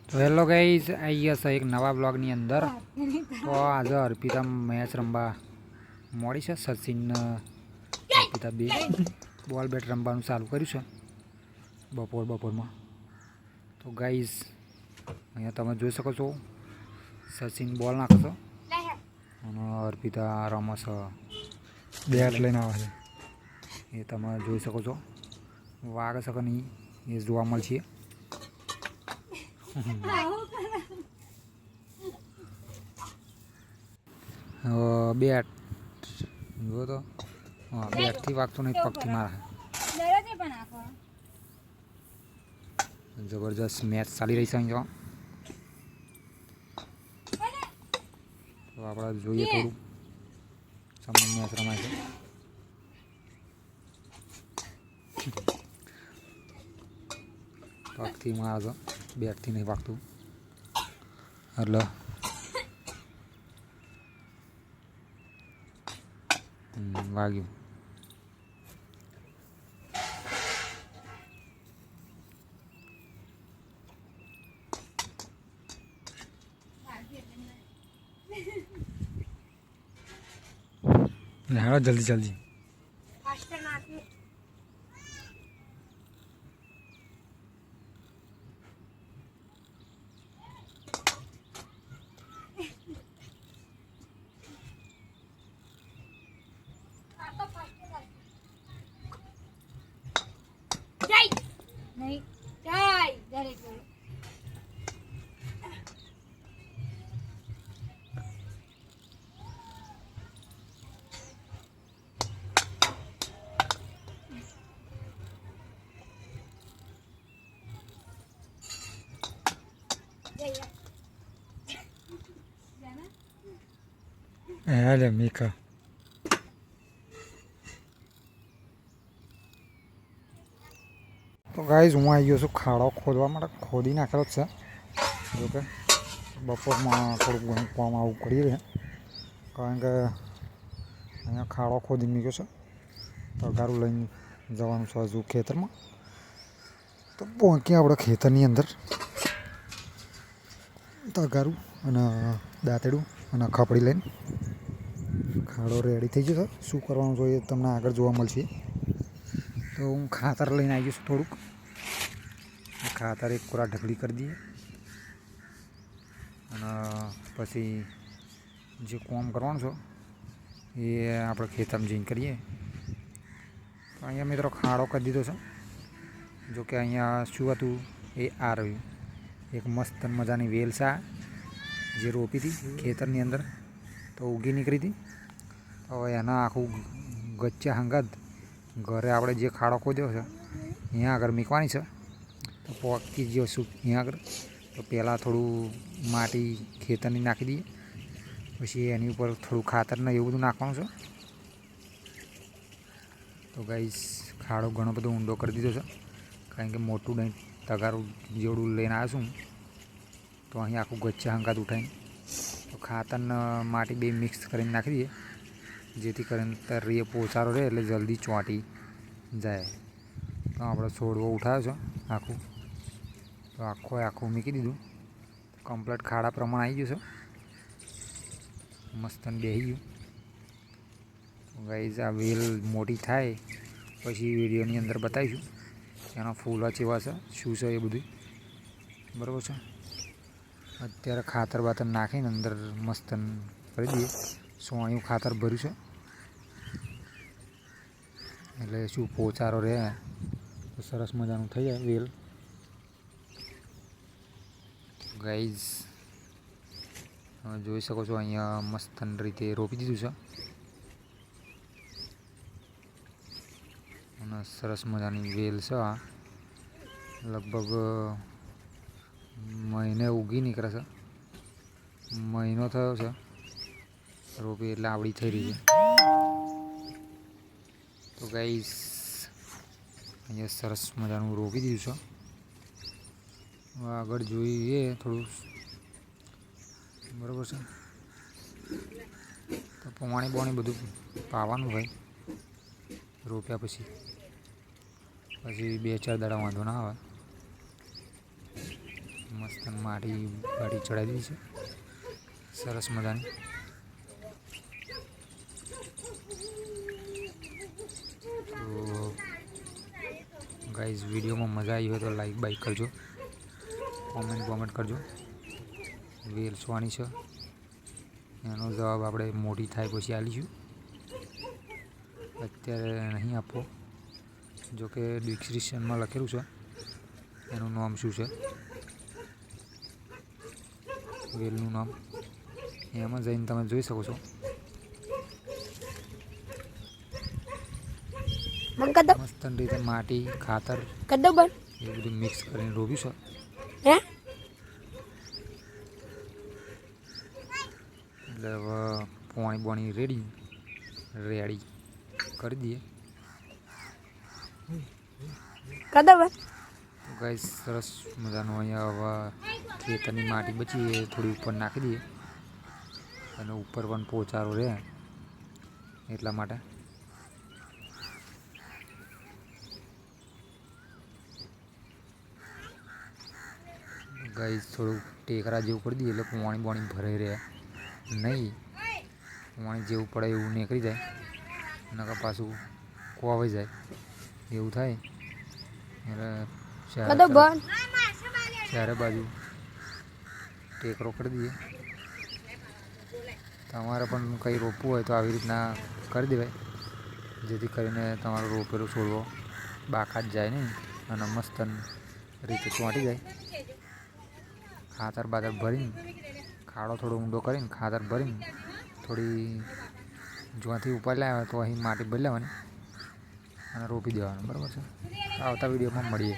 તો hello guys, આવી ગયા છે એક નવા બ્લોગની અંદર. તો આજે અર્પિતા મેચ રમવા મોડી છે. સચિન અર્પિતા બે બોલ બેટ રમવાનું ચાલુ કર્યું છે બપોરમાં. તો ગાઈઝ અહીંયા તમે જોઈ શકો છો, સચિન બોલ નાખે છે અને અર્પિતા રમે છે બેટ લઈને આવે છે. એ તમે જોઈ શકો છો. વાગે છે કે નહીં એ જોવા મળશે. બેટ જો તો બેટથી વાગતું નહીં, પગથી મારે. જબરજસ્ત મેચ ચાલી રહી છે અહીં. તો આપણે જોઈએ થોડું સામે મેચ રમાય છે. પગથી મારે છે, બેટથી નહીં વાગતું એટલે વાગ્યું. हाँ जल्दी जल्दी नहीं जाय जरे को अरे मीका तो गाइस हूँ आई गयो छूँ खाड़ो खोदवा माटे. खोदी नाखेलो छे. जो के बपोरमां थोड़ुं घणुं काम आवुं पड़ी रहे, कारण के अहींया खाड़ो खोदी मूक्यो छे. तगारू लईने जवानुं छे हजू खेतरमां. तो पहोंचीए आपणे खेतरनी अंदर. तगारू अने दातेडું અને ખપડી લઈને ખાડો રેડી થઈ ગયો છે. શું કરવાનું જોઈએ તમને આગળ જોવા મળશે. તો હું ખાતર લઈને આવી ગયો છું થોડુંક. ખાતર એક કોરા ઢગલી કરી દઈએ અને પછી જે કામ કરવાનું છે એ આપણે ખેતરમાં જઈને કરીએ. તો અહીંયા મિત્રો ખાડો કરી દીધો છે. જો કે અહીંયા શું હતું એ આ રહ્યું, એક મસ્ત મજાની વેલ છે જે રોપી હતી ખેતરની અંદર, તો ઉગી નીકળી હતી. હવે એના આખું ગચ્ચા હંગાત ઘરે આપણે જે ખાડો ખોદ્યો છે અહીંયા આગળ મૂકવાની છે. તો પોકી જઈશું અહીંયા આગળ. તો પહેલાં થોડું માટી ખેતરની નાખી દઈએ, પછી એની ઉપર થોડું ખાતર ને એવું બધું નાખવાનું છે. તો ગાઈસ ખાડો ઘણો બધો ઊંડો કરી દીધો છે, કારણ કે મોટું નહીં તગારું જેવડું લઈને આવ્યો છું. તો અહીં આખું ગચ્ચા હંગાત ઉઠાવીને તો ખાતરને માટી બે મિક્સ કરીને નાખી દઈએ, જેથી કરીને તરીએ પોચારો રહે એટલે જલ્દી ચોંટી જાય. તો આપણે છોડવો ઉઠાવ્યો છે આખું, તો આખું મૂકી દીધું. કમ્પ્લીટ ખાડા પ્રમાણે આવી ગયું છે, મસ્ત બેસી ગયું. ગાઈઝ આ વેલ મોટી થાય પછી વિડીયોની અંદર બતાવીશું એના ફૂલો કેવા છે, શું છે એ બધું. બરાબર છે. અત્યારે ખાતર બાતર નાખીને અંદર મસ્ત કરી દઈએ. સોણિયું ખાતર ભર્યું છે એટલે શું પોચારો રહે તો સરસ મજાનું થઈ જાય વેલ. ગાઈઝ તમે જોઈ શકો છો અહીંયા મસ્ત રીતે રોપી દીધું છે અને સરસ મજાની વેલ છે. આ લગભગ મહિને ઉગી નીકળે છે. મહિનો થયો છે રોપી એટલે આવડી થઈ રહી છે. તો ગાઈસ અહીંયા સરસ મજાનું રોપી દીધું છે. આગળ જોઈએ થોડું. બરાબર છે. તો પાણી બધું પાવાનું ભાઈ રોપ્યા પછી 2-4 દાડા વાંધો ના આવે. મસ્ત માટી બાટી ચડાવી દીધી છે સરસ મજાની. તો ગાઈઝ વિડીયોમાં મજા આવી હોય તો લાઈક બાઈક કરજો, કોમેન્ટ કરજો. વેલસવાની છે એનો જવાબ આપણે મોટી થાય પછી આલીશું, અત્યારે નહીં આપવો. જોકે ડિસ્ક્રિપ્શનમાં લખેલું છે એનું નામ શું છે, વેલનું નામ એમાં જઈને તમે જોઈ શકો છો. મસ્ત રીતે માટી ખાતર એ બધું મિક્સ કરીને રોપ્યું છે. એટલે હવે પાણી રેડી કરી દઈએ. તો ગાઈસ સરસ મજાનું અહીંયા હવે ખેતરની માટી બચી એ થોડી ઉપર નાખી દઈએ, અને ઉપર પણ પોચારો રહે એટલા માટે. ગાઈસ થોડું ટેકરા જેવું કરી દઈએ એટલે પાણી ભરાઈ રહે નહીં, પાણી જેવું પડે એવું નીકળી જાય, નકર પાછું કોવાઈ જાય એવું થાય. એટલે ચારે બાજુ ટેકરો કરી દઈએ. તમારે પણ કંઈ રોપવું હોય તો આવી રીતના કરી દેવાય, જેથી કરીને તમારો રોપેલો છોડવો બાકાત જાય નહીં અને મસ્ત રીતે ચોંટી જાય. ખાતર બાતર ભરીને ખાડો થોડો ઊંડો કરીને ખાતર ભરીને થોડી જ્યાંથી ઉપર લાવ્યા તો અહીં માટી ભરી લેવાની અને રોપી દેવાનું. બરાબર છે. આવતા વિડીયોમાં મળીએ.